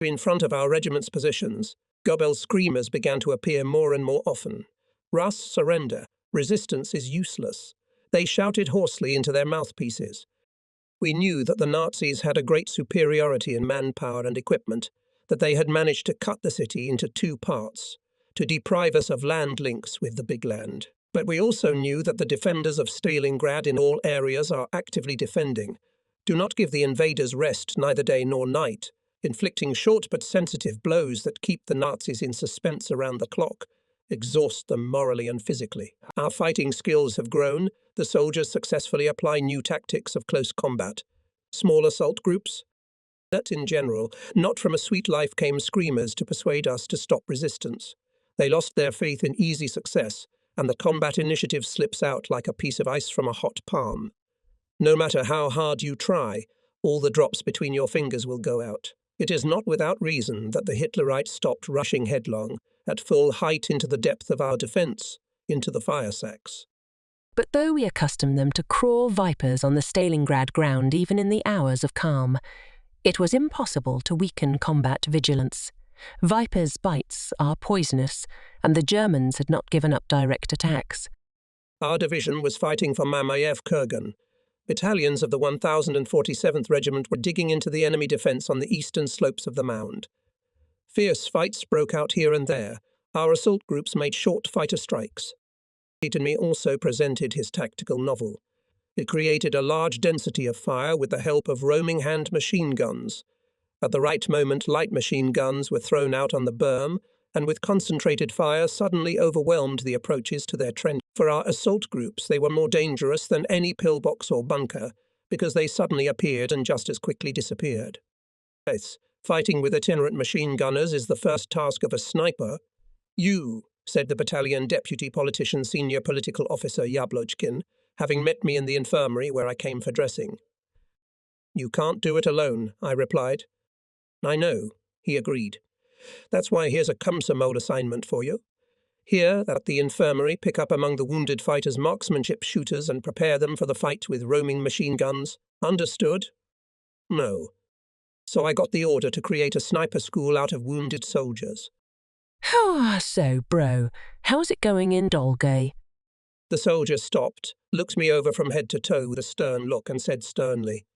In front of our regiment's positions, Gobel's screamers began to appear more and more often. "Russ, surrender. Resistance is useless." They shouted hoarsely into their mouthpieces. We knew that the Nazis had a great superiority in manpower and equipment, that they had managed to cut the city into two parts, to deprive us of land links with the big land. But we also knew that the defenders of Stalingrad in all areas are actively defending. Do not give the invaders rest, neither day nor night, inflicting short but sensitive blows that keep the Nazis in suspense around the clock, exhaust them morally and physically. Our fighting skills have grown. The soldiers successfully apply new tactics of close combat. Small assault groups. That in general, not from a sweet life came screamers to persuade us to stop resistance. They lost their faith in easy success, and the combat initiative slips out like a piece of ice from a hot palm. No matter how hard you try, all the drops between your fingers will go out. It is not without reason that the Hitlerites stopped rushing headlong, at full height into the depth of our defence, into the fire sacks. But though we accustomed them to crawl vipers on the Stalingrad ground even in the hours of calm, it was impossible to weaken combat vigilance. Vipers' bites are poisonous, and the Germans had not given up direct attacks. Our division was fighting for Mamayev-Kurgan. Battalions of the 1047th Regiment were digging into the enemy defence on the eastern slopes of the mound. Fierce fights broke out here and there. Our assault groups made short fighter strikes. Me also presented his tactical novel. It created a large density of fire with the help of roaming hand machine guns. At the right moment, light machine guns were thrown out on the berm, and with concentrated fire suddenly overwhelmed the approaches to their trench. For our assault groups, they were more dangerous than any pillbox or bunker, because they suddenly appeared and just as quickly disappeared. Yes, fighting with itinerant machine gunners is the first task of a sniper. "You," said the battalion deputy politician senior political officer Yablochkin, having met me in the infirmary where I came for dressing. "You can't do it alone," I replied. "I know," he agreed. "That's why here's a Komsomol assignment for you. Here, at the infirmary, pick up among the wounded fighters marksmanship shooters and prepare them for the fight with roaming machine guns. Understood?" "No." So I got the order to create a sniper school out of wounded soldiers. So, bro, how's it going in Dolgay? The soldier stopped, looked me over from head to toe with a stern look and said sternly,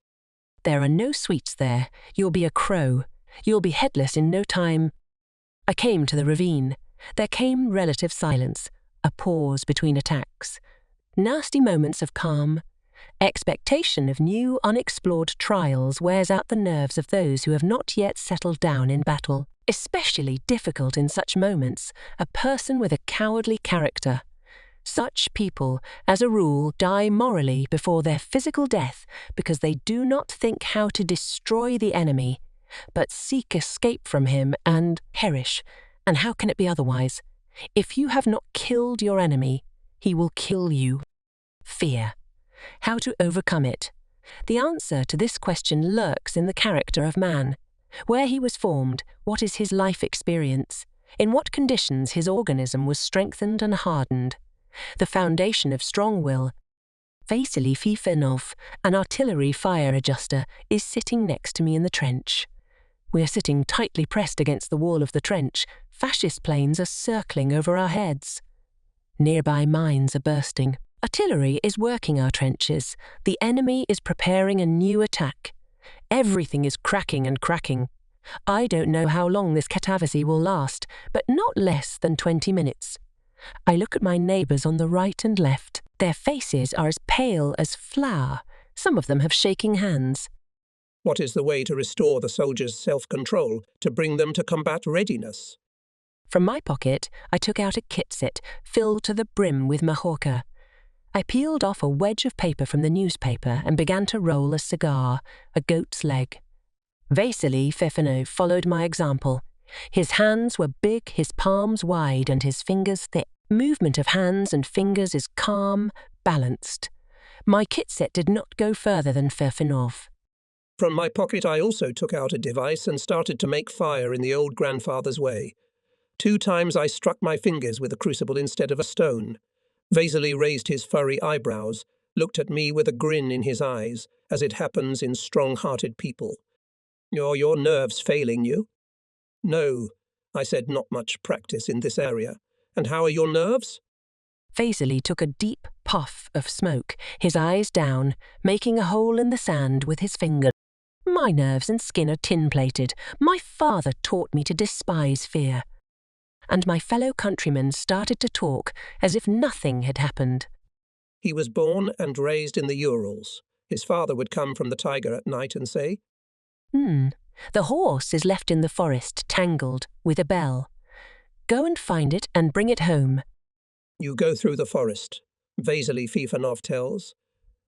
"There are no sweets there. You'll be a crow. You'll be headless in no time." I came to the ravine. There came relative silence, a pause between attacks. Nasty moments of calm. Expectation of new, unexplored trials wears out the nerves of those who have not yet settled down in battle. Especially difficult in such moments, a person with a cowardly character. Such people, as a rule, die morally before their physical death because they do not think how to destroy the enemy, but seek escape from him and perish. And how can it be otherwise? If you have not killed your enemy, he will kill you. Fear. How to overcome it? The answer to this question lurks in the character of man. Where he was formed, what is his life experience? In what conditions his organism was strengthened and hardened? The foundation of strong will. Vasily Fifinov, an artillery fire adjuster, is sitting next to me in the trench. We are sitting tightly pressed against the wall of the trench. Fascist planes are circling over our heads. Nearby mines are bursting. Artillery is working our trenches. The enemy is preparing a new attack. Everything is cracking and cracking. I don't know how long this catavasy will last, but not less than 20 minutes. I look at my neighbours on the right and left. Their faces are as pale as flour. Some of them have shaking hands. What is the way to restore the soldiers' self-control, to bring them to combat readiness? From my pocket, I took out a kit set filled to the brim with mahorka. I peeled off a wedge of paper from the newspaper and began to roll a cigar, a goat's leg. Vasily Fifinov followed my example. His hands were big, his palms wide, and his fingers thick. Movement of hands and fingers is calm, balanced. My kit set did not go further than Fifinov. From my pocket I also took out a device and started to make fire in the old grandfather's way. 2 times I struck my fingers with a crucible instead of a stone. Vasily raised his furry eyebrows, looked at me with a grin in his eyes, as it happens in strong-hearted people. "Are your nerves failing you?" No, I said, not much practice in this area. And how are your nerves? Vasily took a deep puff of smoke, his eyes down, making a hole in the sand with his finger. My nerves and skin are tin-plated. My father taught me to despise fear. And my fellow countrymen started to talk as if nothing had happened. He was born and raised in the Urals. His father would come from the Tiger at night and say, The horse is left in the forest, tangled, with a bell. Go and find it and bring it home. You go through the forest, Vasily Fifanov tells.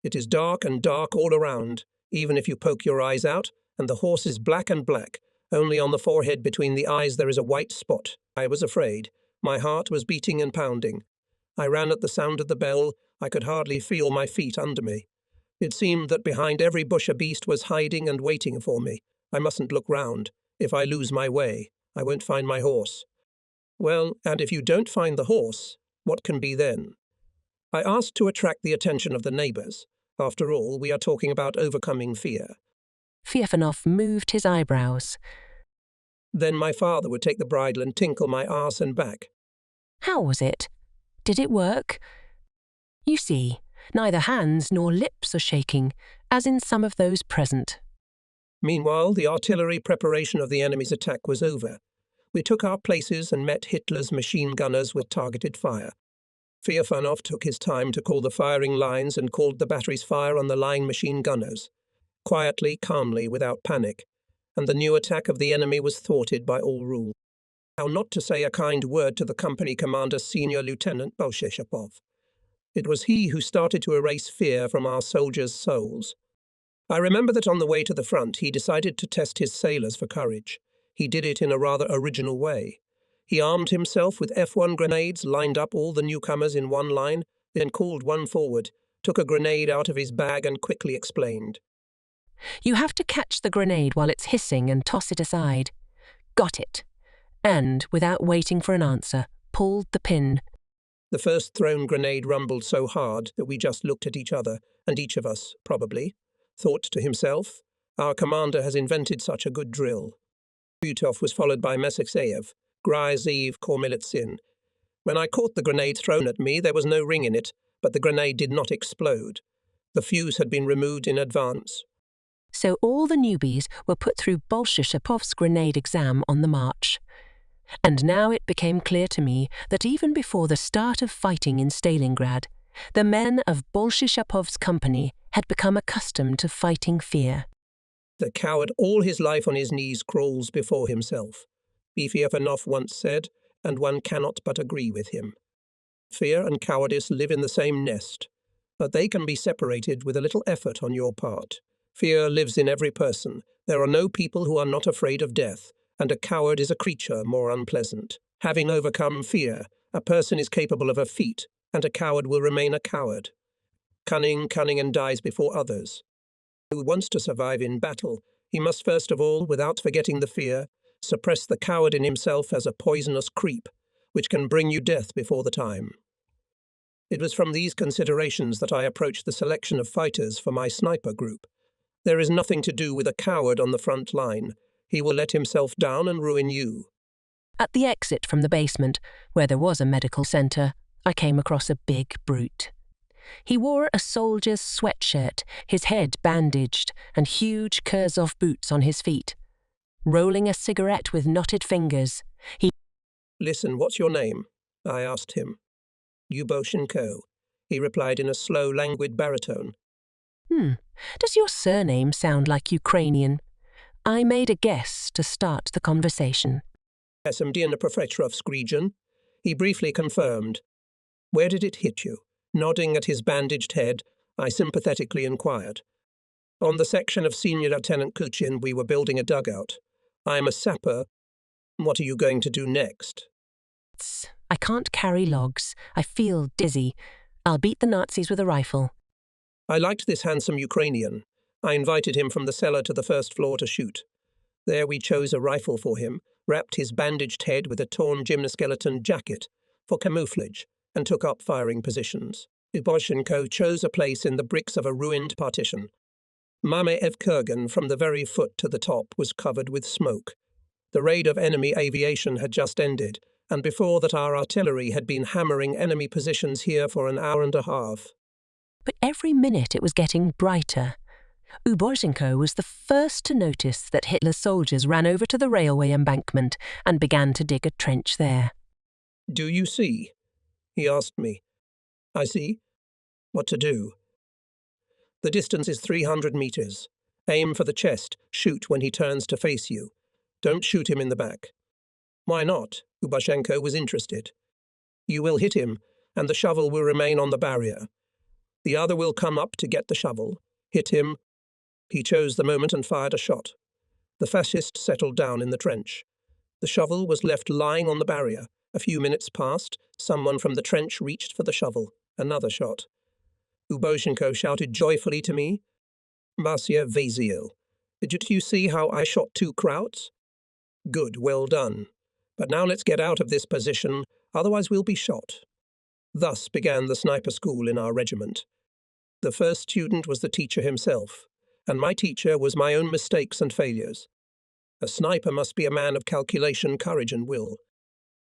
It is dark and dark all around, even if you poke your eyes out, and the horse is black and black. Only on the forehead between the eyes there is a white spot. I was afraid. My heart was beating and pounding. I ran at the sound of the bell. I could hardly feel my feet under me. It seemed that behind every bush a beast was hiding and waiting for me. I mustn't look round. If I lose my way, I won't find my horse. Well, and if you don't find the horse, what can be then? I asked to attract the attention of the neighbours. After all, we are talking about overcoming fear. Fiafanov moved his eyebrows. Then my father would take the bridle and tinkle my arse and back. How was it? Did it work? You see, neither hands nor lips are shaking, as in some of those present. Meanwhile, the artillery preparation of the enemy's attack was over. We took our places and met Hitler's machine gunners with targeted fire. Fiafanov took his time to call the firing lines and called the batteries fire on the lying machine gunners. Quietly, calmly, without panic. And the new attack of the enemy was thwarted by all rule. How not to say a kind word to the company commander, Senior Lieutenant Bolshechapov. It was he who started to erase fear from our soldiers' souls. I remember that on the way to the front he decided to test his sailors for courage. He did it in a rather original way. He armed himself with F1 grenades, lined up all the newcomers in one line, then called one forward, took a grenade out of his bag and quickly explained. You have to catch the grenade while it's hissing and toss it aside. Got it. And, without waiting for an answer, pulled the pin. The first thrown grenade rumbled so hard that we just looked at each other, and each of us, probably, thought to himself, our commander has invented such a good drill. Butov was followed by Mesexeyev, Gryazev, Kormilitsin. When I caught the grenade thrown at me, there was no ring in it, but the grenade did not explode. The fuse had been removed in advance. So all the newbies were put through Bolshechapov's grenade exam on the march. And now it became clear to me that even before the start of fighting in Stalingrad, the men of Bolshechapov's company had become accustomed to fighting fear. The coward all his life on his knees crawls before himself, Fiafanov once said, and one cannot but agree with him. Fear and cowardice live in the same nest, but they can be separated with a little effort on your part. Fear lives in every person. There are no people who are not afraid of death, and a coward is a creature more unpleasant. Having overcome fear, a person is capable of a feat, and a coward will remain a coward. Cunning and dies before others. Who wants to survive in battle, he must first of all, without forgetting the fear, suppress the coward in himself as a poisonous creep, which can bring you death before the time. It was from these considerations that I approached the selection of fighters for my sniper group. There is nothing to do with a coward on the front line. He will let himself down and ruin you. At the exit from the basement, where there was a medical centre, I came across a big brute. He wore a soldier's sweatshirt, his head bandaged, and huge Kurzov boots on his feet. Rolling a cigarette with knotted fingers, he— Listen, what's your name? I asked him. Yuboshenko, he replied in a slow, languid baritone. Does your surname sound like Ukrainian? I made a guess to start the conversation. SMD Professorov's region. He briefly confirmed. Where did it hit you? Nodding at his bandaged head, I sympathetically inquired. On the section of Senior Lieutenant Kuchin, we were building a dugout. I am a sapper. What are you going to do next? I can't carry logs. I feel dizzy. I'll beat the Nazis with a rifle. I liked this handsome Ukrainian. I invited him from the cellar to the first floor to shoot. There we chose a rifle for him, wrapped his bandaged head with a torn gymnoskeleton jacket for camouflage, and took up firing positions. Uboshenko chose a place in the bricks of a ruined partition. Mamayev Kurgan, from the very foot to the top, was covered with smoke. The raid of enemy aviation had just ended, and before that our artillery had been hammering enemy positions here for an hour and a half. But every minute it was getting brighter. Ubozhenko was the first to notice that Hitler's soldiers ran over to the railway embankment and began to dig a trench there. "Do you see?" he asked me. "I see. What to do?" "The distance is 300 meters. Aim for the chest. Shoot when he turns to face you. Don't shoot him in the back." "Why not?" Ubozhenko was interested. "You will hit him, and the shovel will remain on the barrier. The other will come up to get the shovel. Hit him." He chose the moment and fired a shot. The fascist settled down in the trench. The shovel was left lying on the barrier. A few minutes passed. Someone from the trench reached for the shovel. Another shot. Ubozhenko shouted joyfully to me, "Marcia Vasil, did you see how I shot 2 Krauts? Good, well done. But now let's get out of this position, otherwise we'll be shot." Thus began the sniper school in our regiment. The first student was the teacher himself, and my teacher was my own mistakes and failures. A sniper must be a man of calculation, courage, and will.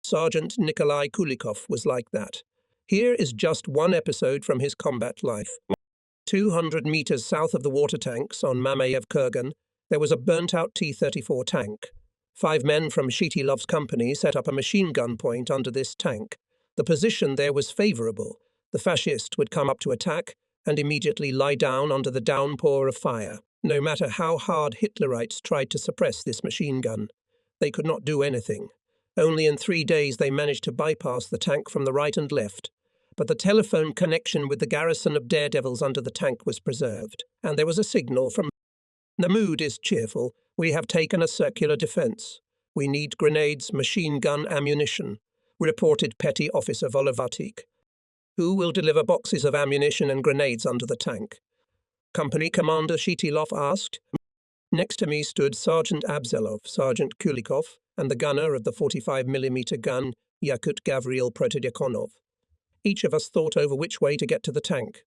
Sergeant Nikolai Kulikov was like that. Here is just one episode from his combat life. 200 meters south of the water tanks on Mamayev Kurgan, there was a burnt-out T-34 tank. 5 men from Shitilov's company set up a machine gun point under this tank. The position there was favorable. The fascist would come up to attack and immediately lie down under the downpour of fire. No matter how hard Hitlerites tried to suppress this machine gun, they could not do anything. Only in 3 days they managed to bypass the tank from the right and left. But the telephone connection with the garrison of daredevils under the tank was preserved, and there was a signal from... The mood is cheerful. We have taken a circular defense. We need grenades, machine gun, ammunition, reported Petty Officer Volovatik. Who will deliver boxes of ammunition and grenades under the tank? Company Commander Shitilov asked. Next to me stood Sergeant Abzelov, Sergeant Kulikov, and the gunner of the 45mm gun, Yakut Gavril Protodyakonov. Each of us thought over which way to get to the tank.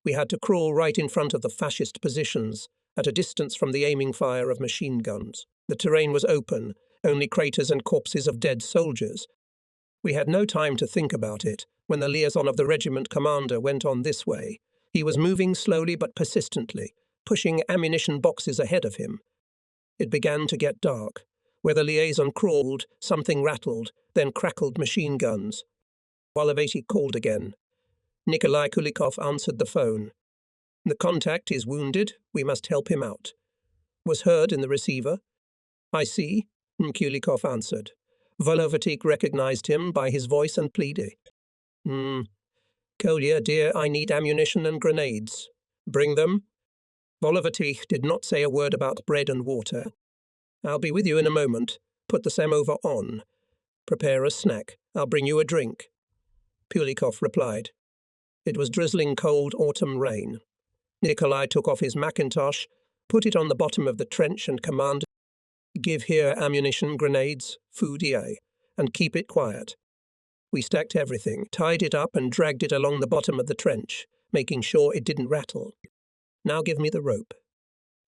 We had to crawl right in front of the fascist positions, at a distance from the aiming fire of machine guns. The terrain was open, only craters and corpses of dead soldiers. We had no time to think about it when the liaison of the regiment commander went on this way. He was moving slowly but persistently, pushing ammunition boxes ahead of him. It began to get dark. Where the liaison crawled, something rattled, then crackled machine guns. Volovatik called again. Nikolai Kulikov answered the phone. "The contact is wounded. We must help him out." Was heard in the receiver. "I see," Kulikov answered. Volovatik recognized him by his voice and pleaded. "Kolya, dear, I need ammunition and grenades. Bring them." Volovatik did not say a word about bread and water. "I'll be with you in a moment. Put the samovar on. Prepare a snack. I'll bring you a drink." Kulikov replied. It was drizzling cold autumn rain. Nikolai took off his mackintosh, put it on the bottom of the trench and commanded, "Give here ammunition, grenades, food, and keep it quiet." We stacked everything, tied it up and dragged it along the bottom of the trench, making sure it didn't rattle. "Now give me the rope."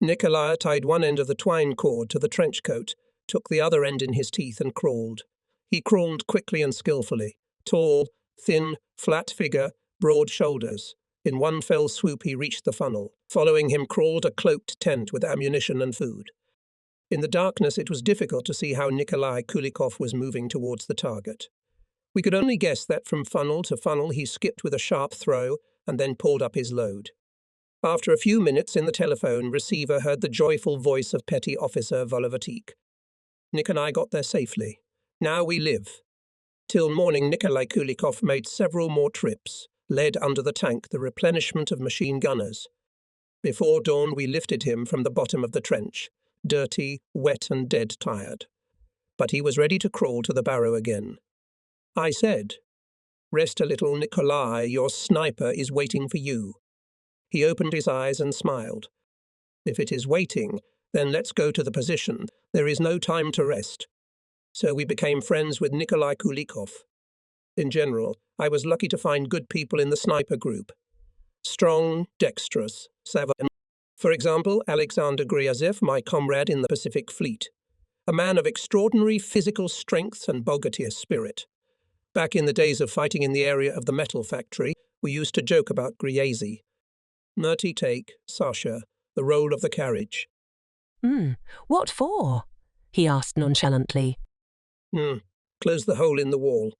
Nikolai tied one end of the twine cord to the trench coat, took the other end in his teeth and crawled. He crawled quickly and skillfully. Tall, thin, flat figure, broad shoulders. In one fell swoop he reached the funnel. Following him crawled a cloaked tent with ammunition and food. In the darkness it was difficult to see how Nikolai Kulikov was moving towards the target. We could only guess that from funnel to funnel he skipped with a sharp throw and then pulled up his load. After a few minutes in the telephone receiver heard the joyful voice of Petty Officer Volovatik. "Nick and I got there safely. Now we live." Till morning Nikolai Kulikov made several more trips, led under the tank the replenishment of machine gunners. Before dawn we lifted him from the bottom of the trench, dirty, wet and dead tired. But he was ready to crawl to the barrow again. I said, "Rest a little, Nikolai, your sniper is waiting for you." He opened his eyes and smiled. "If it is waiting, then let's go to the position. There is no time to rest." So we became friends with Nikolai Kulikov. In general, I was lucky to find good people in the sniper group. Strong, dexterous, savant. For example, Alexander Gryazev, my comrade in the Pacific Fleet. a man of extraordinary physical strength and bogatier spirit. Back in the days of fighting in the area of the metal factory, we used to joke about Griesi. Nerty take, Sasha, the roll of the carriage. What for? He asked nonchalantly. Close the hole in the wall.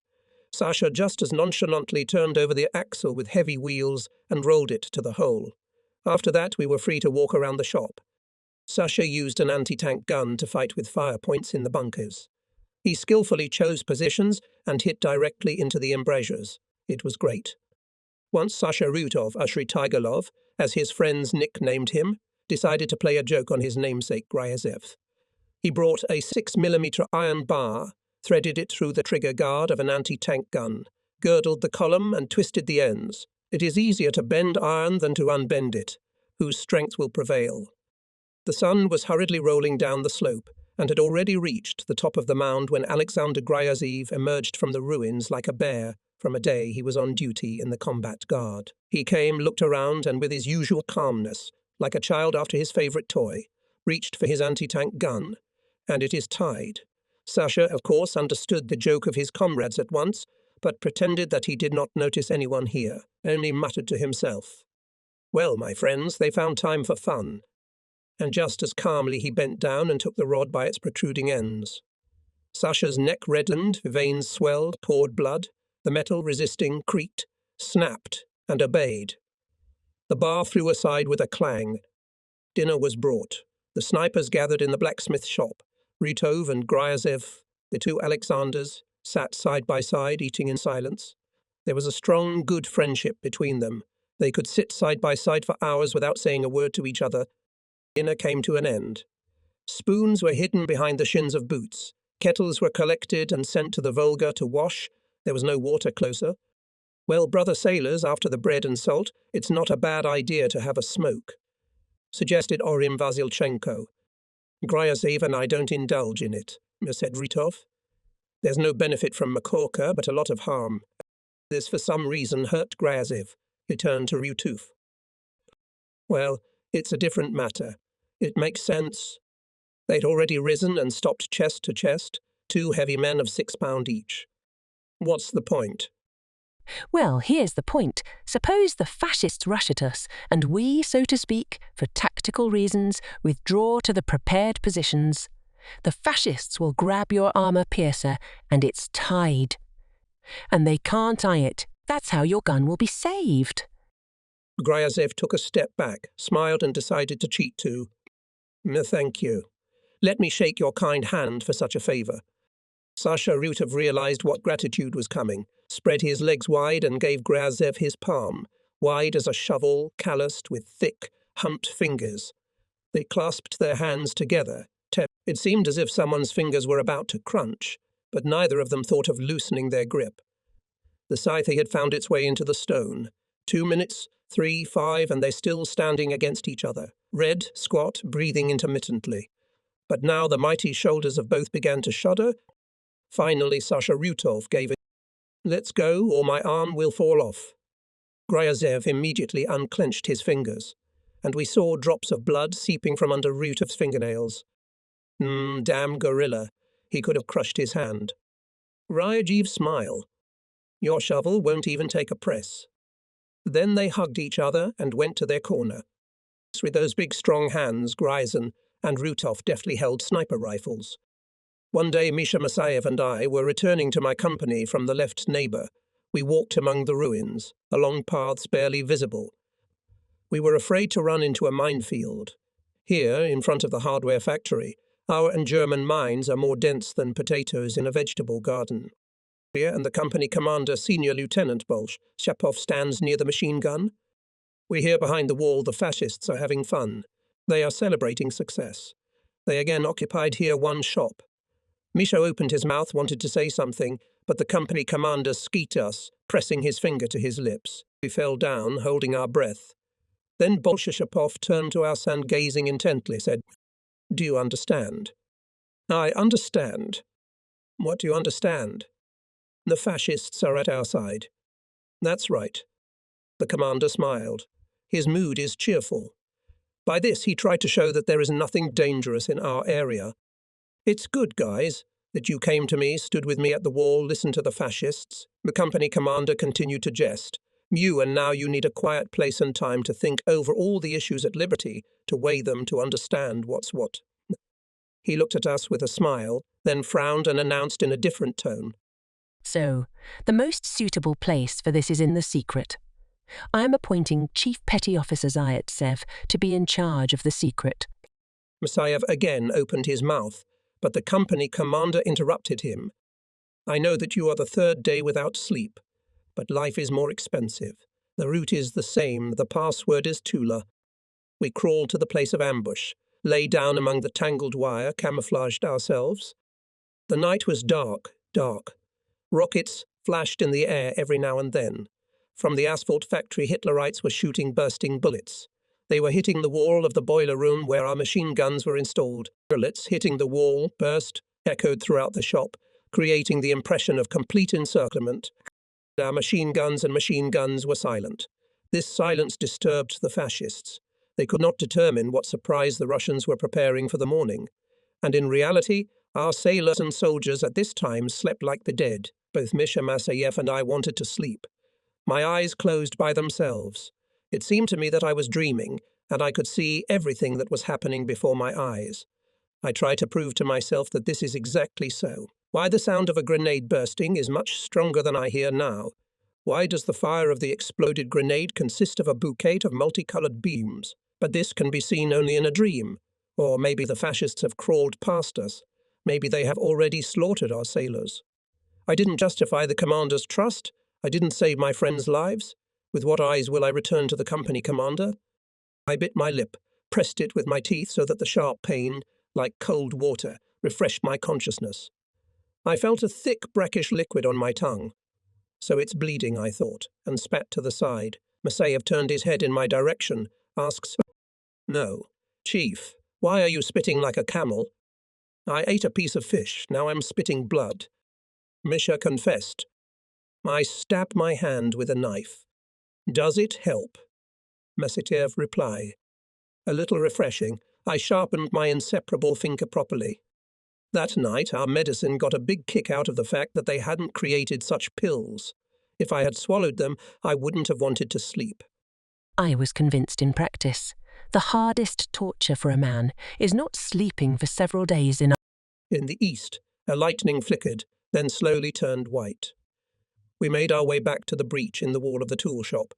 Sasha just as nonchalantly turned over the axle with heavy wheels and rolled it to the hole. After that, we were free to walk around the shop. Sasha used an anti-tank gun to fight with fire points in the bunkers. He skillfully chose positions and hit directly into the embrasures. It was great. Once Sasha Rutov, Ashri Tigerlov, as his friends nicknamed him, decided to play a joke on his namesake Gryazev. He brought a 6mm iron bar, threaded it through the trigger guard of an anti-tank gun, girdled the column and twisted the ends. It is easier to bend iron than to unbend it. Whose strength will prevail? The sun was hurriedly rolling down the slope and had already reached the top of the mound when Alexander Gryazev emerged from the ruins like a bear from a day he was on duty in the combat guard. He came, looked around, and with his usual calmness, like a child after his favourite toy, reached for his anti-tank gun. And it is tied. Sasha, of course, understood the joke of his comrades at once, but pretended that he did not notice anyone here, only muttered to himself. Well, my friends, they found time for fun. And just as calmly he bent down and took the rod by its protruding ends. Sasha's neck reddened, veins swelled, poured blood. The metal, resisting, creaked, snapped, and obeyed. The bar flew aside with a clang. Dinner was brought. The snipers gathered in the blacksmith shop. Rutov and Gryazev, the two Alexanders, sat side by side, eating in silence. There was a strong, good friendship between them. They could sit side by side for hours without saying a word to each other. Dinner came to an end. Spoons were hidden behind the shins of boots. Kettles were collected and sent to the Volga to wash. There was no water closer. Well, brother sailors, after the bread and salt, it's not a bad idea to have a smoke, suggested Orim Vasilchenko. Gryazev and I don't indulge in it, said Rutov. There's no benefit from Makorka, but a lot of harm. This for some reason hurt Gryazev. He turned to Rutov. Well, it's a different matter. It makes sense. They'd already risen and stopped chest to chest, 2 heavy men of 6 pounds each. What's the point? Well, here's the point. Suppose the fascists rush at us, and we, so to speak, for tactical reasons, withdraw to the prepared positions. The fascists will grab your armour piercer, and it's tied. And they can't eye it. That's how your gun will be saved. Gryazev took a step back, smiled and decided to cheat too. Thank you. Let me shake your kind hand for such a favour. Sasha Rutov realized what gratitude was coming, spread his legs wide and gave Gryazev his palm, wide as a shovel, calloused with thick, humped fingers. They clasped their hands together. It seemed as if someone's fingers were about to crunch, but neither of them thought of loosening their grip. The scythe had found its way into the stone. 2 minutes, 3, 5, and they're still standing against each other, red, squat, breathing intermittently. But now the mighty shoulders of both began to shudder. Finally, Sasha Rutov gave it. Let's go, or my arm will fall off. Gryazev immediately unclenched his fingers, and we saw drops of blood seeping from under Rutov's fingernails. Damn gorilla. He could have crushed his hand. Ryajev's smile. Your shovel won't even take a press. Then they hugged each other and went to their corner. With those big strong hands, Gryzin and Rutov deftly held sniper rifles. One day Misha Masayev and I were returning to my company from the left neighbour. We walked among the ruins, along paths barely visible. We were afraid to run into a minefield. Here, in front of the hardware factory, our and German mines are more dense than potatoes in a vegetable garden. And the company commander, Senior Lieutenant Bolsh, Shapov, stands near the machine gun. We hear behind the wall the fascists are having fun. They are celebrating success. They again occupied here one shop. Misha opened his mouth, wanted to say something, but the company commander skeet us, pressing his finger to his lips. We fell down, holding our breath. Then Bolshapov turned to us and, gazing intently, said, Do you understand? I understand. What do you understand? The fascists are at our side. That's right. The commander smiled. His mood is cheerful. By this he tried to show that there is nothing dangerous in our area. It's good, guys, that you came to me, stood with me at the wall, listened to the fascists. The company commander continued to jest. And now you need a quiet place and time to think over all the issues at liberty, to weigh them, to understand what's what. He looked at us with a smile, then frowned and announced in a different tone. So, the most suitable place for this is in the secret. I am appointing Chief Petty Officer Zaitsev to be in charge of the secret. Masayev again opened his mouth, but the company commander interrupted him. I know that you are the third day without sleep, but life is more expensive. The route is the same, the password is Tula. We crawled to the place of ambush, lay down among the tangled wire, camouflaged ourselves. The night was dark, dark. Rockets flashed in the air every now and then. From the asphalt factory, Hitlerites were shooting bursting bullets. They were hitting the wall of the boiler room where our machine guns were installed. Bullets hitting the wall, burst, echoed throughout the shop, creating the impression of complete encirclement. Our machine guns were silent. This silence disturbed the fascists. They could not determine what surprise the Russians were preparing for the morning. And in reality, our sailors and soldiers at this time slept like the dead. Both Misha Masayev and I wanted to sleep. My eyes closed by themselves. It seemed to me that I was dreaming, and I could see everything that was happening before my eyes. I tried to prove to myself that this is exactly so. Why the sound of a grenade bursting is much stronger than I hear now. Why does the fire of the exploded grenade consist of a bouquet of multicolored beams? But this can be seen only in a dream. Or maybe the fascists have crawled past us. Maybe they have already slaughtered our sailors. I didn't justify the commander's trust. I didn't save my friends' lives. With what eyes will I return to the company commander? I bit my lip, pressed it with my teeth so that the sharp pain, like cold water, refreshed my consciousness. I felt a thick, brackish liquid on my tongue. So it's bleeding, I thought, and spat to the side. Masayev turned his head in my direction, asked, No. Chief, why are you spitting like a camel? I ate a piece of fish, now I'm spitting blood. Misha confessed. I stabbed my hand with a knife. Does it help? Masayev reply. A little refreshing. I sharpened my inseparable finger properly. That night, our medicine got a big kick out of the fact that they hadn't created such pills. If I had swallowed them, I wouldn't have wanted to sleep. I was convinced in practice. The hardest torture for a man is not sleeping for several days in the east, a lightning flickered, then slowly turned white. We made our way back to the breach in the wall of the tool shop.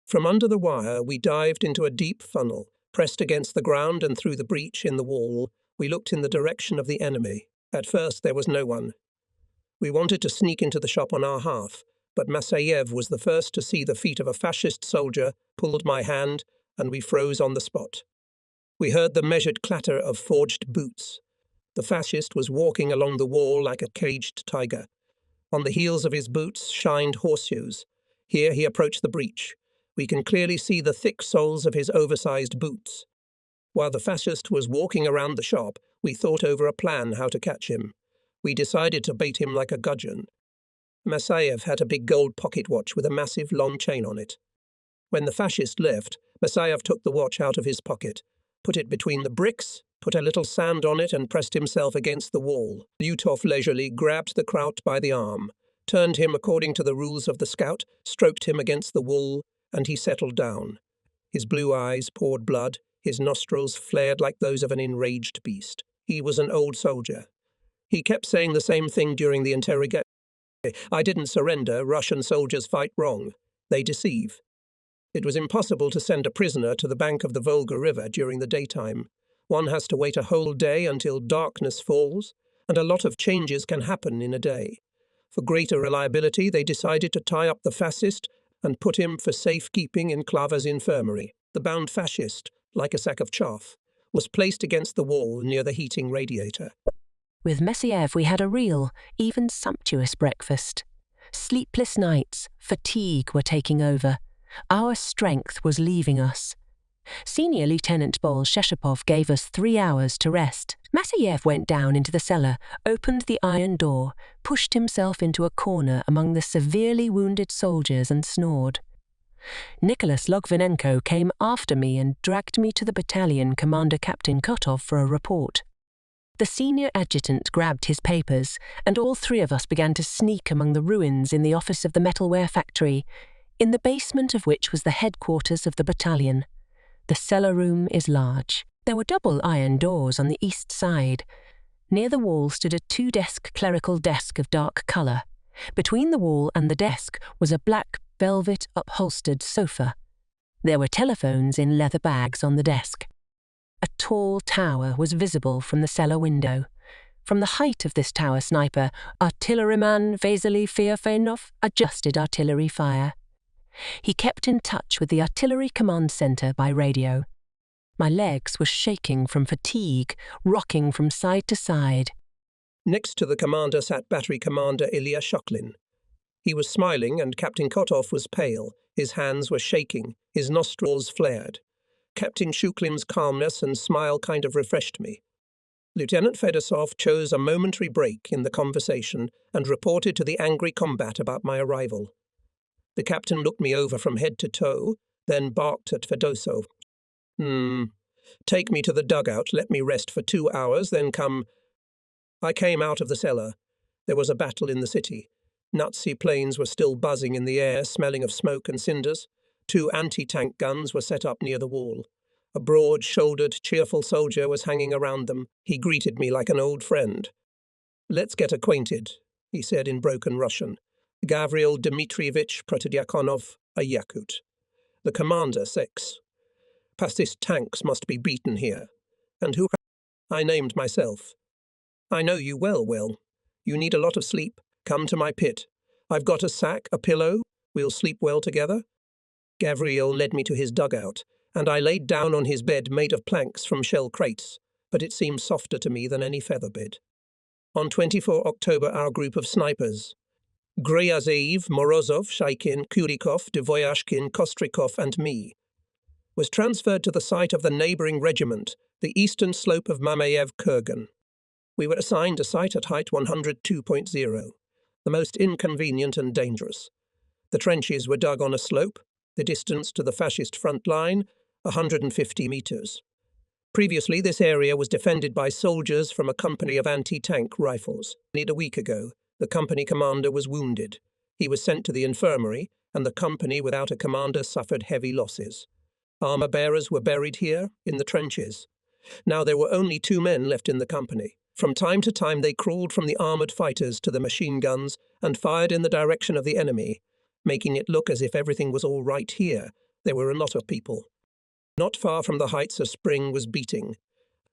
From under the wire, we dived into a deep funnel, pressed against the ground, and through the breach in the wall, we looked in the direction of the enemy. At first, there was no one. We wanted to sneak into the shop on our half, but Masayev was the first to see the feet of a fascist soldier, pulled my hand, and we froze on the spot. We heard the measured clatter of forged boots. The fascist was walking along the wall like a caged tiger. On the heels of his boots shined horseshoes. Here he approached the breach. We can clearly see the thick soles of his oversized boots. While the fascist was walking around the shop, we thought over a plan how to catch him. We decided to bait him like a gudgeon. Masayev had a big gold pocket watch with a massive long chain on it. When the fascist left, Masayev took the watch out of his pocket, put it between the bricks, put a little sand on it, and pressed himself against the wall. Lyutov leisurely grabbed the Kraut by the arm, turned him according to the rules of the scout, stroked him against the wall, and he settled down. His blue eyes poured blood, his nostrils flared like those of an enraged beast. He was an old soldier. He kept saying the same thing during the interrogation. I didn't surrender. Russian soldiers fight wrong. They deceive. It was impossible to send a prisoner to the bank of the Volga River during the daytime. One has to wait a whole day until darkness falls, and a lot of changes can happen in a day. For greater reliability, they decided to tie up the fascist and put him for safekeeping in Klava's infirmary. The bound fascist, like a sack of chaff, was placed against the wall near the heating radiator. With Masayev we had a real, even sumptuous breakfast. Sleepless nights, fatigue were taking over. Our strength was leaving us. Senior Lieutenant Bolsheshapov gave us 3 hours to rest. Masayev went down into the cellar, opened the iron door, pushed himself into a corner among the severely wounded soldiers and snored. Nicholas Logvinenko came after me and dragged me to the battalion Commander Captain Kotov for a report. The senior adjutant grabbed his papers, and all three of us began to sneak among the ruins in the office of the metalware factory, in the basement of which was the headquarters of the battalion. The cellar room is large. There were double iron doors on the east side. Near the wall stood a two-desk clerical desk of dark colour. Between the wall and the desk was a black velvet upholstered sofa. There were telephones in leather bags on the desk. A tall tower was visible from the cellar window. From the height of this tower sniper, artilleryman Vasily Feofanov adjusted artillery fire. He kept in touch with the artillery command centre by radio. My legs were shaking from fatigue, rocking from side to side. Next to the commander sat Battery Commander Ilya Shuklin. He was smiling and Captain Kotov was pale. His hands were shaking, his nostrils flared. Captain Shuklin's calmness and smile kind of refreshed me. Lieutenant Fedosov chose a momentary break in the conversation and reported to the angry combat about my arrival. The captain looked me over from head to toe, then barked at Fedosov. Take me to the dugout, let me rest for 2 hours, then come. I came out of the cellar. There was a battle in the city. Nazi planes were still buzzing in the air, smelling of smoke and cinders. 2 anti-tank guns were set up near the wall. A broad-shouldered, cheerful soldier was hanging around them. He greeted me like an old friend. "Let's get acquainted," he said in broken Russian. "Gavril Dmitrievich Protodyakonov, a Yakut. The commander, 6. Fascist tanks must be beaten here. And who?" I named myself. "I know you well. You need a lot of sleep. Come to my pit. I've got a sack, a pillow. We'll sleep well together." Gavril led me to his dugout, and I laid down on his bed made of planks from shell crates, but it seemed softer to me than any feather bed. On 24 October, our group of snipers, Gryazeev, Morozov, Shaikin, Kurikov, Dvoyashkin, Kostrikov, and me, was transferred to the site of the neighbouring regiment, the eastern slope of Mamayev Kurgan. We were assigned a site at height 102.0, the most inconvenient and dangerous. The trenches were dug on a slope, the distance to the fascist front line, 150 metres. Previously, this area was defended by soldiers from a company of anti-tank rifles. A week ago, the company commander was wounded. He was sent to the infirmary, and the company without a commander suffered heavy losses. Armour-bearers were buried here, in the trenches. Now there were only 2 men left in the company. From time to time they crawled from the armoured fighters to the machine guns and fired in the direction of the enemy, making it look as if everything was all right here. There were a lot of people. Not far from the heights a spring was beating.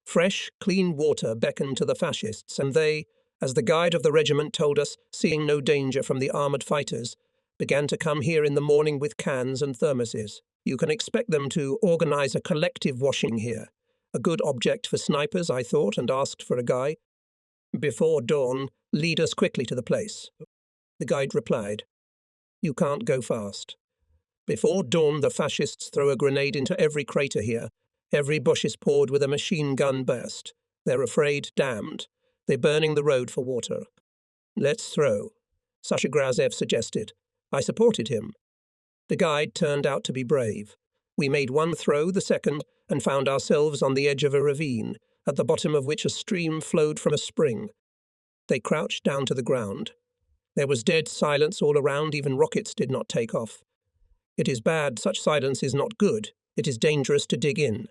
Fresh, clean water beckoned to the fascists, and they, as the guide of the regiment told us, seeing no danger from the armoured fighters, began to come here in the morning with cans and thermoses. You can expect them to organise a collective washing here. A good object for snipers, I thought, and asked for a guy. "Before dawn, lead us quickly to the place." The guide replied, "You can't go fast. Before dawn, the fascists throw a grenade into every crater here. Every bush is poured with a machine gun burst. They're afraid, damned. They're burning the road for water." "Let's throw," Sasha Grazev suggested. I supported him. The guide turned out to be brave. We made one throw, the second, and found ourselves on the edge of a ravine, at the bottom of which a stream flowed from a spring. They crouched down to the ground. There was dead silence all around, even rockets did not take off. It is bad, such silence is not good. It is dangerous to dig in.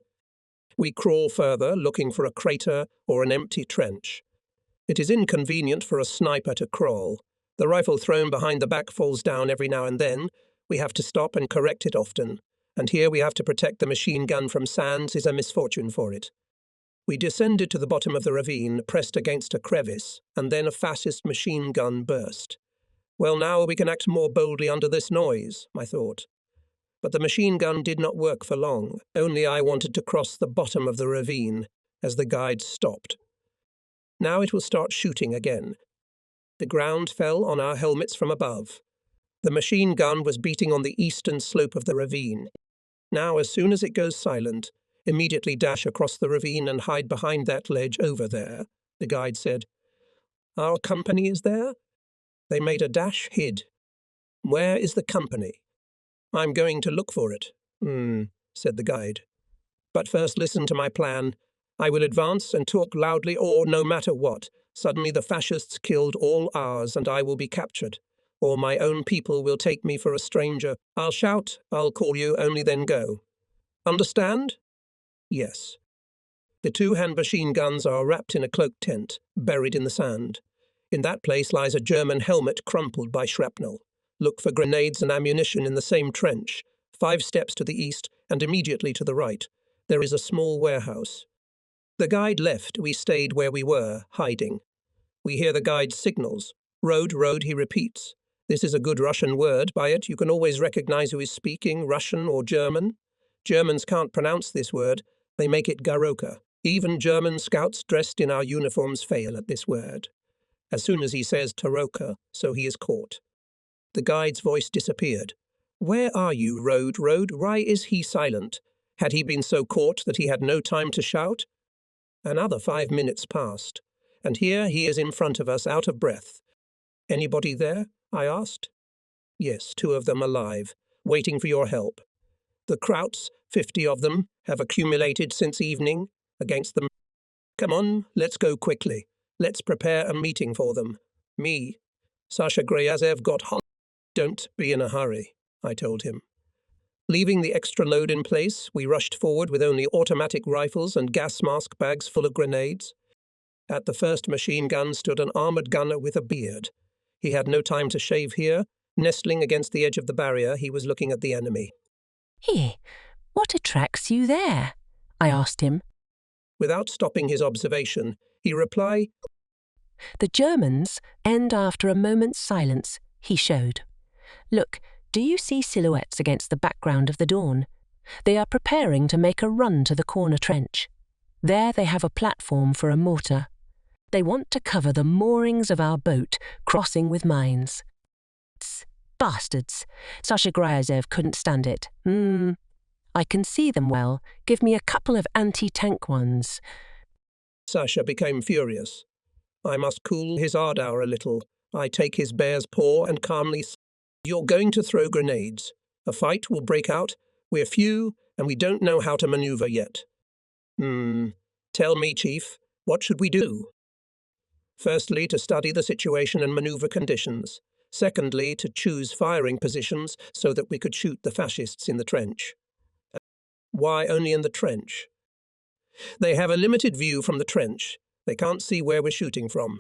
We crawl further, looking for a crater or an empty trench. It is inconvenient for a sniper to crawl. The rifle thrown behind the back falls down every now and then. We have to stop and correct it often. And here we have to protect the machine gun from sands is a misfortune for it. We descended to the bottom of the ravine, pressed against a crevice, and then a fascist machine gun burst. Well, now we can act more boldly under this noise, I thought. But the machine gun did not work for long. Only I wanted to cross the bottom of the ravine, as the guide stopped. Now it will start shooting again. The ground fell on our helmets from above. The machine gun was beating on the eastern slope of the ravine. Now, as soon as it goes silent, immediately dash across the ravine and hide behind that ledge over there, the guide said. Our company is there? They made a dash, hid. Where is the company? I'm going to look for it, said the guide. But first listen to my plan. I will advance and talk loudly, or no matter what, suddenly the fascists killed all ours and I will be captured. Or my own people will take me for a stranger. I'll shout, I'll call you, only then go. Understand? Yes. The two-hand machine guns are wrapped in a cloak tent, buried in the sand. In that place lies a German helmet crumpled by shrapnel. Look for grenades and ammunition in the same trench. 5 steps to the east and immediately to the right. There is a small warehouse. The guide left, we stayed where we were, hiding. We hear the guide's signals. Road, road, he repeats. This is a good Russian word. By it you can always recognize who is speaking, Russian or German. Germans can't pronounce this word. They make it Garoka. Even German scouts dressed in our uniforms fail at this word. As soon as he says Taroka, so he is caught. The guide's voice disappeared. Where are you, road, road? Why is he silent? Had he been so caught that he had no time to shout? Another 5 minutes passed, and here he is in front of us, out of breath. Anybody there? I asked. Yes, 2 of them alive, waiting for your help. The Krauts, 50 of them, have accumulated since evening against them. Come on, let's go quickly. Let's prepare a meeting for them. Me. Sasha Gryazev got hot. Don't be in a hurry, I told him. Leaving the extra load in place, we rushed forward with only automatic rifles and gas mask bags full of grenades. At the first machine gun stood an armoured gunner with a beard. He had no time to shave here. Nestling against the edge of the barrier, he was looking at the enemy. Here, what attracts you there? I asked him. Without stopping his observation, he replied, The Germans, and after a moment's silence, he showed. Look, do you see silhouettes against the background of the dawn? They are preparing to make a run to the corner trench. There they have a platform for a mortar. They want to cover the moorings of our boat, crossing with mines. Bastards! Sasha Gryazev couldn't stand it. I can see them well. Give me a couple of anti-tank ones. Sasha became furious. I must cool his ardor a little. I take his bear's paw and calmly say, You're going to throw grenades. A fight will break out. We're few, and we don't know how to maneuver yet. Tell me, Chief, what should we do? Firstly, to study the situation and maneuver conditions. Secondly, to choose firing positions so that we could shoot the fascists in the trench. Why only in the trench? They have a limited view from the trench. They can't see where we're shooting from.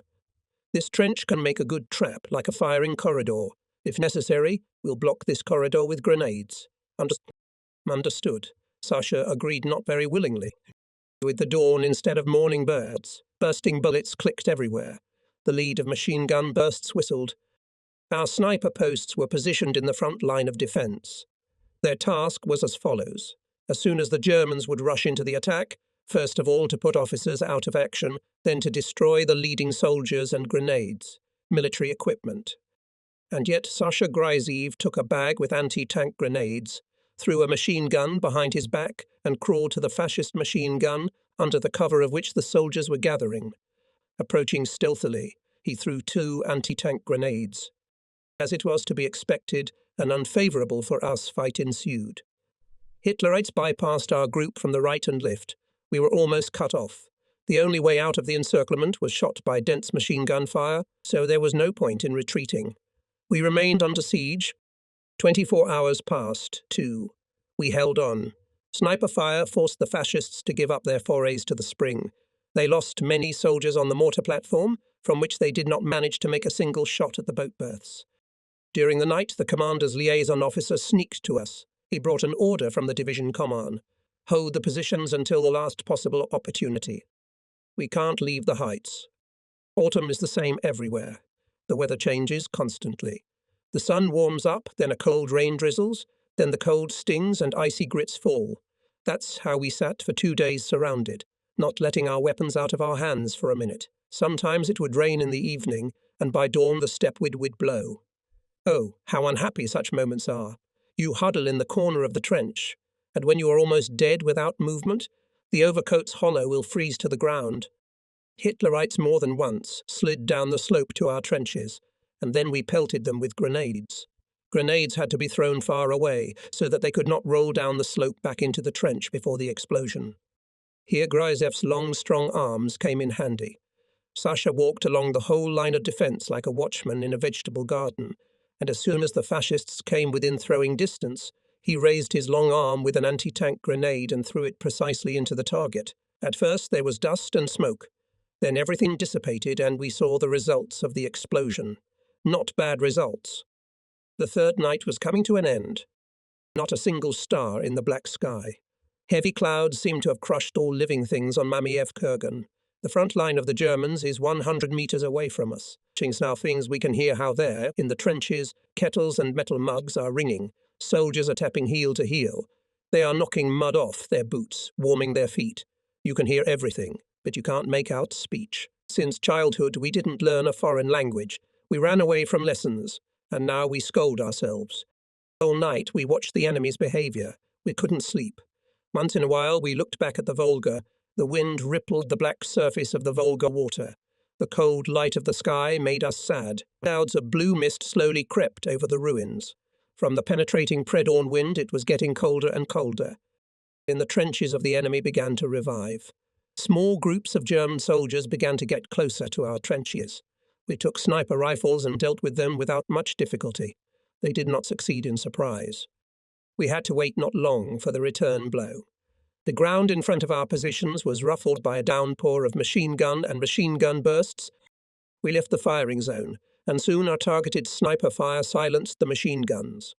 This trench can make a good trap, like a firing corridor. If necessary, we'll block this corridor with grenades. Understood. Sasha agreed not very willingly. With the dawn instead of morning birds, bursting bullets clicked everywhere. The lead of machine gun bursts whistled. Our sniper posts were positioned in the front line of defence. Their task was as follows. As soon as the Germans would rush into the attack, first of all to put officers out of action, then to destroy the leading soldiers and grenades, military equipment. And yet Sasha Gryazev took a bag with anti-tank grenades, threw a machine gun behind his back and crawled to the fascist machine gun under the cover of which the soldiers were gathering. Approaching stealthily, he threw 2 anti-tank grenades. As it was to be expected, an unfavourable for us fight ensued. Hitlerites bypassed our group from the right and left. We were almost cut off. The only way out of the encirclement was shot by dense machine gun fire, so there was no point in retreating. We remained under siege. 24 hours passed, too. We held on. Sniper fire forced the fascists to give up their forays to the spring. They lost many soldiers on the mortar platform, from which they did not manage to make a single shot at the boat berths. During the night, the commander's liaison officer sneaked to us. He brought an order from the division command. Hold the positions until the last possible opportunity. We can't leave the heights. Autumn is the same everywhere. The weather changes constantly. The sun warms up, then a cold rain drizzles, then the cold stings and icy grits fall. That's how we sat for 2 days surrounded, not letting our weapons out of our hands for a minute. Sometimes it would rain in the evening, and by dawn the steppe wind would blow. Oh, how unhappy such moments are. You huddle in the corner of the trench, and when you are almost dead without movement, the overcoat's hollow will freeze to the ground. Hitlerites more than once slid down the slope to our trenches, and then we pelted them with grenades. Grenades had to be thrown far away, so that they could not roll down the slope back into the trench before the explosion. Here Gryazev's long, strong arms came in handy. Sasha walked along the whole line of defence like a watchman in a vegetable garden, and as soon as the fascists came within throwing distance, he raised his long arm with an anti-tank grenade and threw it precisely into the target. At first there was dust and smoke. Then everything dissipated and we saw the results of the explosion. Not bad results. The third night was coming to an end. Not a single star in the black sky. Heavy clouds seemed to have crushed all living things on Mamayev Kurgan. The front line of the Germans is 100 metres away from us. Now things we can hear how there, in the trenches, kettles and metal mugs are ringing. Soldiers are tapping heel to heel. They are knocking mud off their boots, warming their feet. You can hear everything, but you can't make out speech. Since childhood we didn't learn a foreign language. We ran away from lessons, and now we scold ourselves. All night we watched the enemy's behaviour. We couldn't sleep. Once in a while we looked back at the Volga. The wind rippled the black surface of the Volga water. The cold light of the sky made us sad. Clouds of blue mist slowly crept over the ruins. From the penetrating pre-dawn wind it was getting colder and colder. In the trenches of the enemy began to revive. Small groups of German soldiers began to get closer to our trenches. We took sniper rifles and dealt with them without much difficulty. They did not succeed in surprise. We had to wait not long for the return blow. The ground in front of our positions was ruffled by a downpour of machine gun and machine gun bursts. We left the firing zone, and soon our targeted sniper fire silenced the machine guns.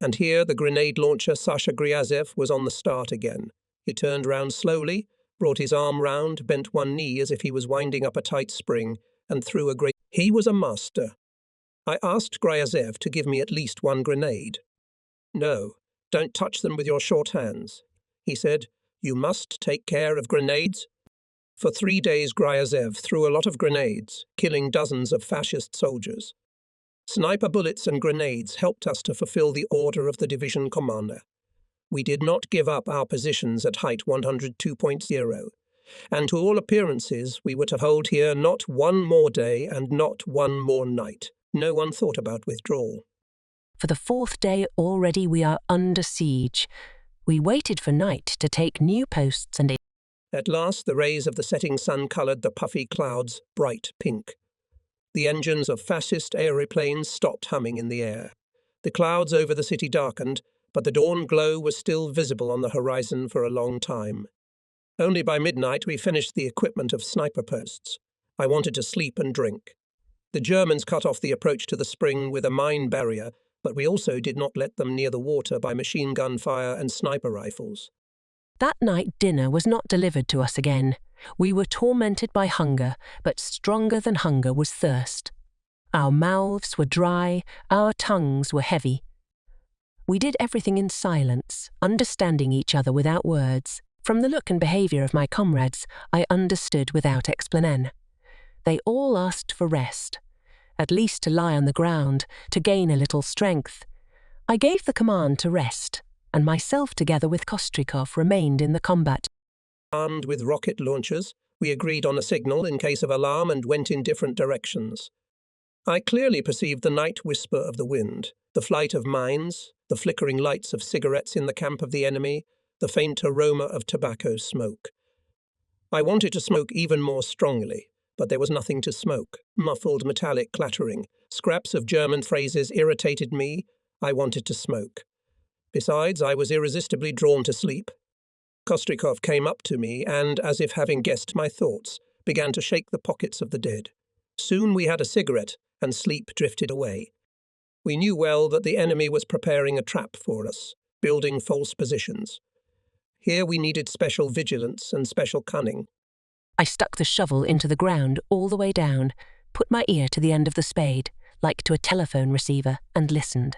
And here the grenade launcher Sasha Gryazev was on the start again. He turned round slowly, brought his arm round, bent one knee as if he was winding up a tight spring, and threw a great... He was a master. I asked Gryazev to give me at least one grenade. No, don't touch them with your short hands. He said, you must take care of grenades. For 3 days Gryazev threw a lot of grenades, killing dozens of fascist soldiers. Sniper bullets and grenades helped us to fulfill the order of the division commander. We did not give up our positions at height 102.0, and to all appearances we were to hold here not one more day and not one more night. No one thought about withdrawal. For the 4th day already we are under siege. We waited for night to take new posts and... At last the rays of the setting sun coloured the puffy clouds bright pink. The engines of fascist aeroplanes stopped humming in the air. The clouds over the city darkened, but the dawn glow was still visible on the horizon for a long time. Only by midnight we finished the equipment of sniper posts. I wanted to sleep and drink. The Germans cut off the approach to the spring with a mine barrier, but we also did not let them near the water by machine gun fire and sniper rifles. That night dinner was not delivered to us again. We were tormented by hunger, but stronger than hunger was thirst. Our mouths were dry, our tongues were heavy. We did everything in silence, understanding each other without words. From the look and behaviour of my comrades, I understood without explanation. They all asked for rest, at least to lie on the ground, to gain a little strength. I gave the command to rest, and myself together with Kostrikov remained in the combat. Armed with rocket launchers, we agreed on a signal in case of alarm and went in different directions. I clearly perceived the night whisper of the wind, the flight of mines, the flickering lights of cigarettes in the camp of the enemy, the faint aroma of tobacco smoke. I wanted to smoke even more strongly, but there was nothing to smoke. Muffled metallic clattering, scraps of German phrases irritated me. I wanted to smoke. Besides, I was irresistibly drawn to sleep. Kostrikov came up to me and, as if having guessed my thoughts, began to shake the pockets of the dead. Soon we had a cigarette, and sleep drifted away. We knew well that the enemy was preparing a trap for us, building false positions. Here we needed special vigilance and special cunning. I stuck the shovel into the ground all the way down, put my ear to the end of the spade, like to a telephone receiver, and listened.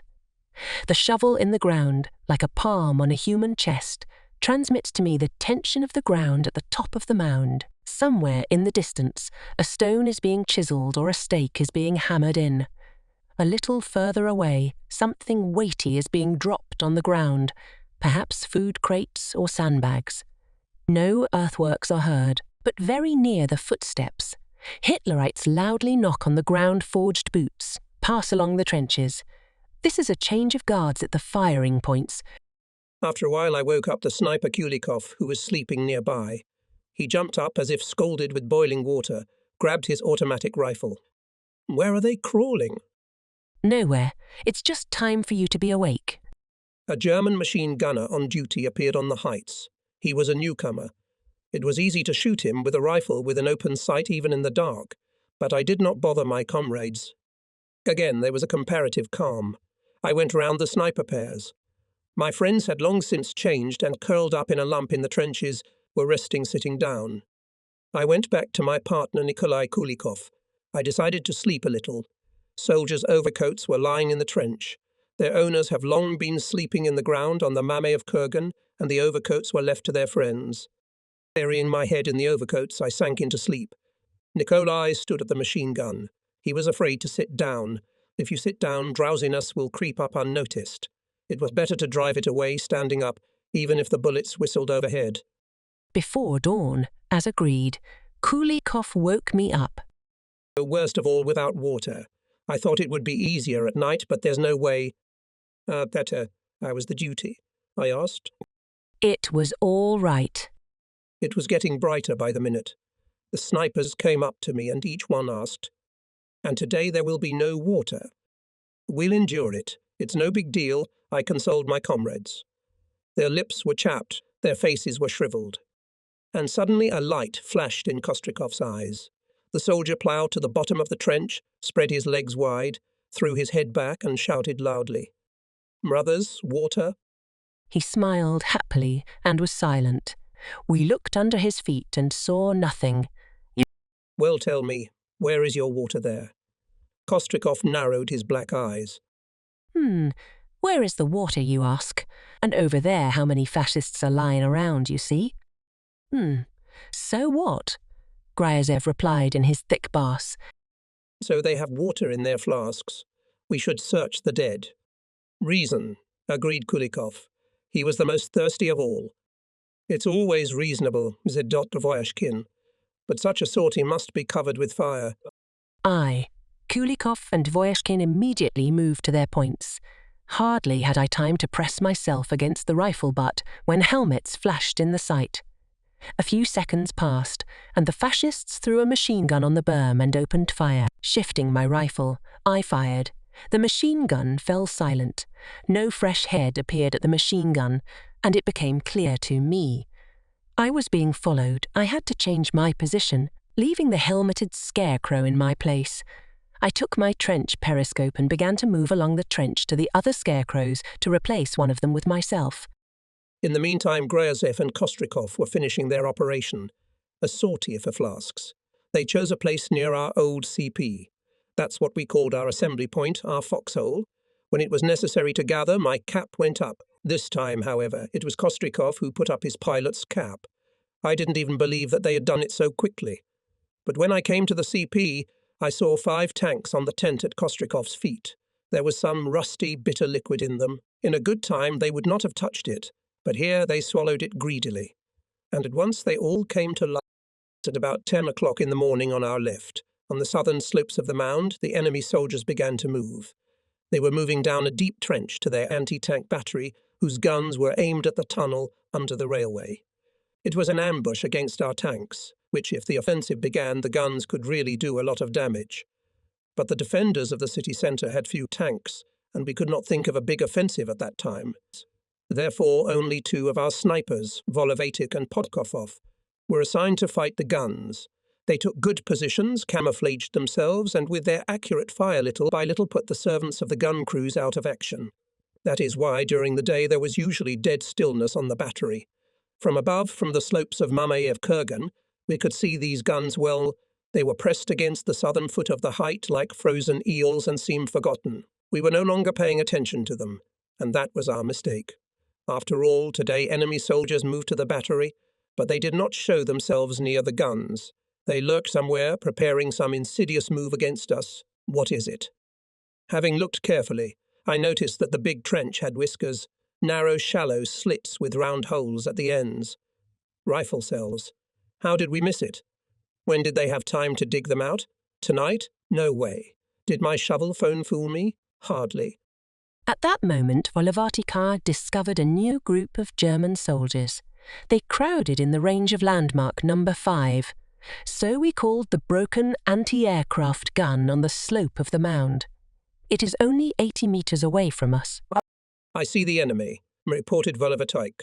The shovel in the ground, like a palm on a human chest, transmits to me the tension of the ground at the top of the mound. Somewhere in the distance, a stone is being chiselled or a stake is being hammered in. A little further away, something weighty is being dropped on the ground, perhaps food crates or sandbags. No earthworks are heard, but very near the footsteps, Hitlerites loudly knock on the ground-forged boots, pass along the trenches. This is a change of guards at the firing points. After a while I woke up the sniper Kulikov, who was sleeping nearby. He jumped up as if scalded with boiling water, grabbed his automatic rifle. Where are they crawling? Nowhere. It's just time for you to be awake. A German machine gunner on duty appeared on the heights. He was a newcomer. It was easy to shoot him with a rifle with an open sight even in the dark, but I did not bother my comrades. Again, there was a comparative calm. I went round the sniper pairs. My friends had long since changed and curled up in a lump in the trenches, were resting sitting down. I went back to my partner Nikolai Kulikov. I decided to sleep a little. Soldiers' overcoats were lying in the trench. Their owners have long been sleeping in the ground on the Mame of Kurgan, and the overcoats were left to their friends. Burying my head in the overcoats, I sank into sleep. Nikolai stood at the machine gun. He was afraid to sit down. If you sit down, drowsiness will creep up unnoticed. It was better to drive it away standing up, even if the bullets whistled overhead. Before dawn, as agreed, Kulikov woke me up. Worst of all, without water. I thought it would be easier at night, but there's no way. How was the duty? I asked. It was all right. It was getting brighter by the minute. The snipers came up to me and each one asked, "And today there will be no water." "We'll endure it. It's no big deal," I consoled my comrades. Their lips were chapped, their faces were shriveled. And suddenly a light flashed in Kostrikov's eyes. The soldier ploughed to the bottom of the trench, spread his legs wide, threw his head back and shouted loudly, "Brothers, water?" He smiled happily and was silent. We looked under his feet and saw nothing. "Well, tell me, where is your water there?" Kostrikov narrowed his black eyes. Where is the water, you ask? And over there how many fascists are lying around, you see? So what? Gryazev replied in his thick bass. "So they have water in their flasks. We should search the dead." "Reason," agreed Kulikov. He was the most thirsty of all. "It's always reasonable," said Dr. Voyashkin, "but such a sortie must be covered with fire." Aye. Kulikov and Voyashkin immediately moved to their points. Hardly had I time to press myself against the rifle butt when helmets flashed in the sight. A few seconds passed, and the fascists threw a machine gun on the berm and opened fire. Shifting my rifle, I fired. The machine gun fell silent. No fresh head appeared at the machine gun, and it became clear to me. I was being followed. I had to change my position, leaving the helmeted scarecrow in my place. I took my trench periscope and began to move along the trench to the other scarecrows to replace one of them with myself. In the meantime, Gryazev and Kostrikov were finishing their operation, a sortie for flasks. They chose a place near our old CP. That's what we called our assembly point, our foxhole. When it was necessary to gather, my cap went up. This time, however, it was Kostrikov who put up his pilot's cap. I didn't even believe that they had done it so quickly. But when I came to the CP, I saw 5 tanks on the tent at Kostrikov's feet. There was some rusty, bitter liquid in them. In a good time, they would not have touched it, but here they swallowed it greedily. And at once they all came to life. At about 10 o'clock in the morning on our left, on the southern slopes of the mound, the enemy soldiers began to move. They were moving down a deep trench to their anti-tank battery, whose guns were aimed at the tunnel under the railway. It was an ambush against our tanks, which, if the offensive began, the guns could really do a lot of damage. But the defenders of the city centre had few tanks, and we could not think of a big offensive at that time. Therefore, only 2 of our snipers, Volovatic and Podkofov, were assigned to fight the guns. They took good positions, camouflaged themselves, and with their accurate fire little by little put the servants of the gun crews out of action. That is why, during the day, there was usually dead stillness on the battery. From above, from the slopes of Mamayev Kurgan, we could see these guns well. They were pressed against the southern foot of the height like frozen eels and seemed forgotten. We were no longer paying attention to them, and that was our mistake. After all, today enemy soldiers moved to the battery, but they did not show themselves near the guns. They lurked somewhere, preparing some insidious move against us. What is it? Having looked carefully, I noticed that the big trench had whiskers, narrow, shallow slits with round holes at the ends. Rifle cells. How did we miss it? When did they have time to dig them out? Tonight? No way. Did my shovel phone fool me? Hardly. At that moment, Volovatikar discovered a new group of German soldiers. They crowded in the range of landmark number 5. So we called the broken anti-aircraft gun on the slope of the mound. It is only 80 meters away from us. I see the enemy, reported Volovotyk.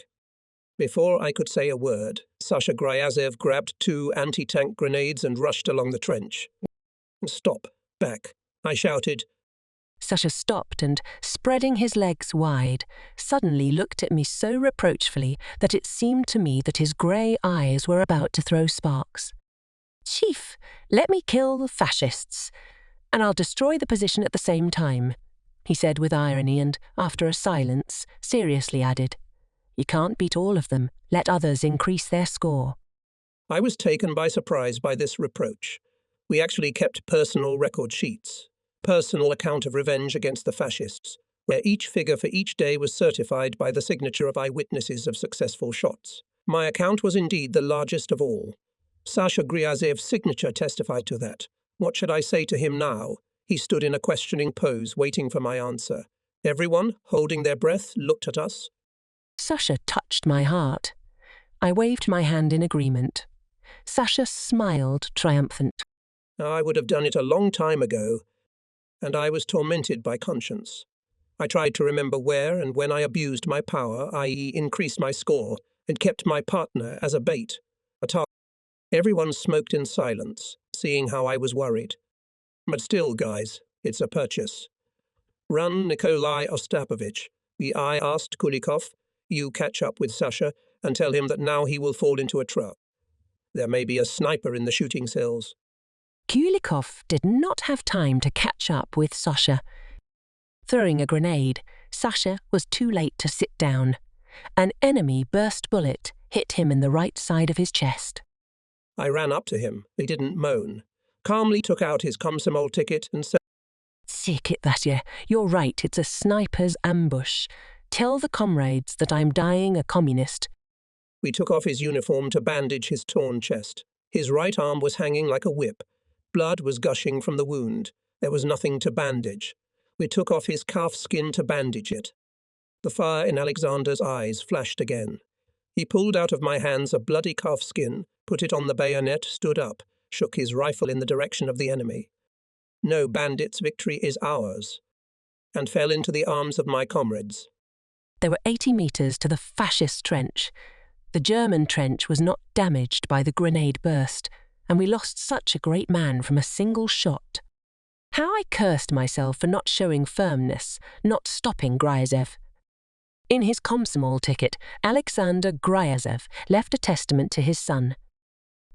Before I could say a word, Sasha Gryazev grabbed 2 anti-tank grenades and rushed along the trench. "Stop, back," I shouted. Sasha stopped and, spreading his legs wide, suddenly looked at me so reproachfully that it seemed to me that his grey eyes were about to throw sparks. "Chief, let me kill the fascists, and I'll destroy the position at the same time," he said with irony and, after a silence, seriously added, "You can't beat all of them. Let others increase their score." I was taken by surprise by this reproach. We actually kept personal record sheets, personal account of revenge against the fascists, where each figure for each day was certified by the signature of eyewitnesses of successful shots. My account was indeed the largest of all. Sasha Gryazev's signature testified to that. What should I say to him now? He stood in a questioning pose, waiting for my answer. Everyone, holding their breath, looked at us. Sasha touched my heart. I waved my hand in agreement. Sasha smiled triumphant. I would have done it a long time ago, and I was tormented by conscience. I tried to remember where and when I abused my power, i.e. increased my score, and kept my partner as a bait, a target. Everyone smoked in silence, seeing how I was worried. But still, guys, it's a purchase. Run, Nikolai Ostapovich. I asked Kulikov. You catch up with Sasha and tell him that now he will fall into a trap. There may be a sniper in the shooting cells. Kulikov did not have time to catch up with Sasha. Throwing a grenade, Sasha was too late to sit down. An enemy burst bullet hit him in the right side of his chest. I ran up to him. He didn't moan. Calmly took out his Komsomol ticket and said, "Sick it, Vasya. You're right, it's a sniper's ambush. Tell the comrades that I'm dying a communist." We took off his uniform to bandage his torn chest. His right arm was hanging like a whip. Blood was gushing from the wound. There was nothing to bandage. We took off his calf skin to bandage it. The fire in Alexander's eyes flashed again. He pulled out of my hands a bloody calf skin, put it on the bayonet, stood up, shook his rifle in the direction of the enemy. "No, bandits, victory is ours," and fell into the arms of my comrades. There were 80 meters to the fascist trench. The German trench was not damaged by the grenade burst, and we lost such a great man from a single shot. How I cursed myself for not showing firmness, not stopping Gryazev. In his Komsomol ticket, Alexander Gryazev left a testament to his son.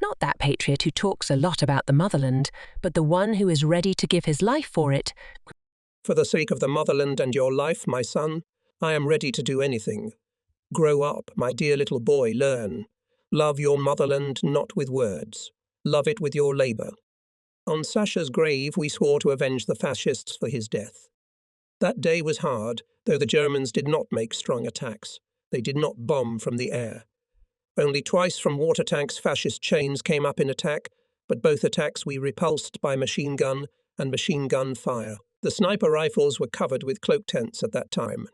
Not that patriot who talks a lot about the motherland, but the one who is ready to give his life for it. "For the sake of the motherland and your life, my son, I am ready to do anything. Grow up, my dear little boy, learn. Love your motherland not with words. Love it with your labour." On Sasha's grave we swore to avenge the fascists for his death. That day was hard, though the Germans did not make strong attacks. They did not bomb from the air. Only twice from water tanks fascist chains came up in attack, but both attacks we repulsed by machine gun and machine gun fire. The sniper rifles were covered with cloak tents at that time.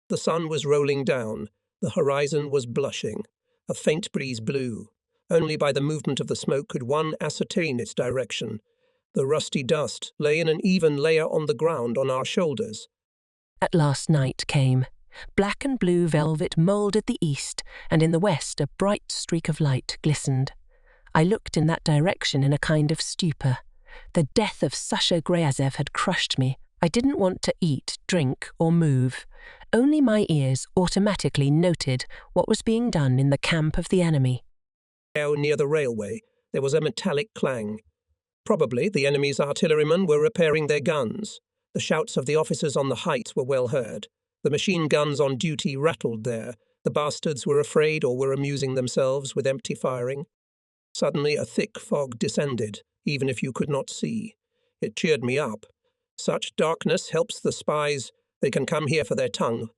The sun was rolling down. The horizon was blushing. A faint breeze blew. Only by the movement of the smoke could one ascertain its direction. The rusty dust lay in an even layer on the ground on our shoulders. At last night came. Black and blue velvet moulded the east, and in the west a bright streak of light glistened. I looked in that direction in a kind of stupor. The death of Sasha Gryazev had crushed me. I didn't want to eat, drink, or move. Only my ears automatically noted what was being done in the camp of the enemy. Near the railway, there was a metallic clang. Probably the enemy's artillerymen were repairing their guns. The shouts of the officers on the heights were well heard. The machine guns on duty rattled there. The bastards were afraid or were amusing themselves with empty firing. Suddenly a thick fog descended, even if you could not see. It cheered me up. Such darkness helps the spies. They can come here for their tongue.